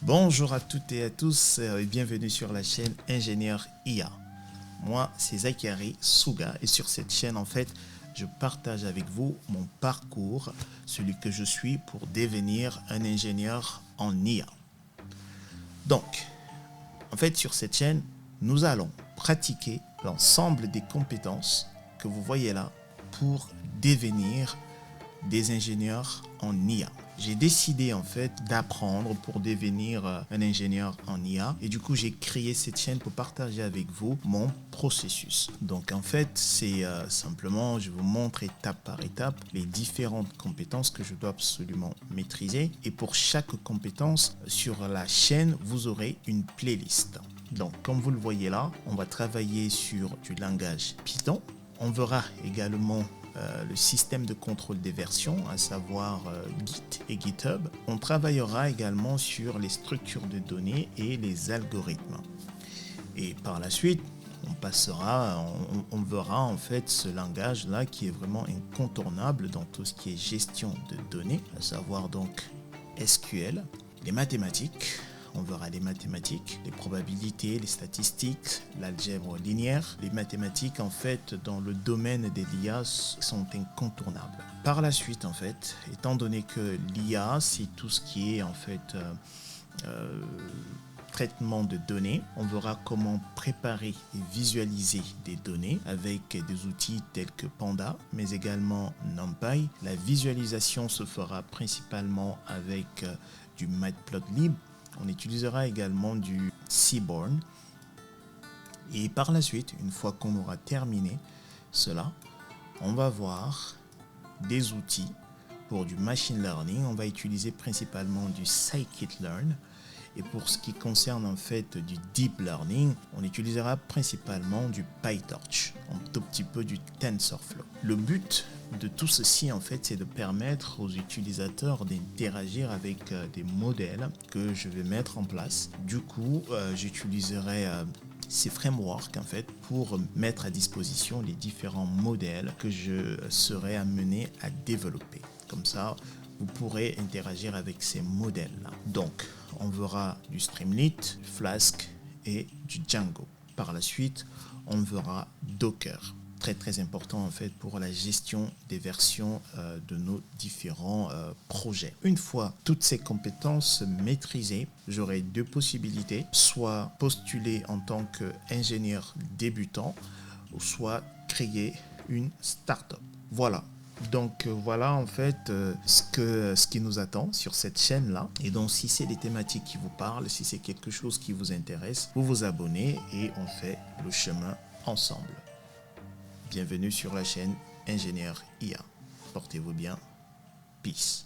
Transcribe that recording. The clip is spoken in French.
Bonjour à toutes et à tous et bienvenue sur la chaîne Ingénieur IA. Moi, c'est Zakari Souga et sur cette chaîne, en fait, je partage avec vous mon parcours, celui que je suis pour devenir un ingénieur en IA. Donc, en fait, sur cette chaîne, nous allons pratiquer l'ensemble des compétences que vous voyez là pour devenir des ingénieurs en IA. J'ai décidé en fait d'apprendre pour devenir un ingénieur en IA et du coup j'ai créé cette chaîne pour partager avec vous mon processus. Donc en fait c'est simplement je vous montre étape par étape les différentes compétences que je dois absolument maîtriser et pour chaque compétence sur la chaîne vous aurez une playlist. Donc comme vous le voyez là, on va travailler sur du langage Python. On verra également le système de contrôle des versions, à savoir Git et GitHub. On travaillera également sur les structures de données et les algorithmes. Et par la suite, on verra en fait ce langage-là qui est vraiment incontournable dans tout ce qui est gestion de données, à savoir donc SQL, les mathématiques. On verra les mathématiques, les probabilités, les statistiques, l'algèbre linéaire. Les mathématiques, en fait, dans le domaine des l'IA, sont incontournables. Par la suite, en fait, étant donné que l'IA, c'est tout ce qui est, en fait, traitement de données, on verra comment préparer et visualiser des données avec des outils tels que Panda, mais également NumPy. La visualisation se fera principalement avec du Matplotlib. On utilisera également du Seaborn. Et par la suite, une fois qu'on aura terminé cela, on va voir des outils pour du machine learning. On va utiliser principalement du scikit-learn. Et pour ce qui concerne en fait du deep learning, on utilisera principalement du PyTorch, un tout petit peu du TensorFlow. Le but de tout ceci en fait, c'est de permettre aux utilisateurs d'interagir avec des modèles que je vais mettre en place. Du coup, j'utiliserai ces frameworks en fait pour mettre à disposition les différents modèles que je serai amené à développer. Comme ça, vous pourrez interagir avec ces modèles-là. Donc, on verra du Streamlit, Flask et du Django. Par la suite, on verra Docker. Très important en fait pour la gestion des versions de nos différents projets. Une fois toutes ces compétences maîtrisées, j'aurai deux possibilités, soit postuler en tant qu'ingénieur débutant, ou soit créer une start-up. Voilà. Donc voilà en fait ce qui nous attend sur cette chaîne là. Et donc si c'est des thématiques qui vous parlent, si c'est quelque chose qui vous intéresse, vous vous abonnez et on fait le chemin ensemble. Bienvenue sur la chaîne Ingénieur IA. Portez-vous bien. Peace.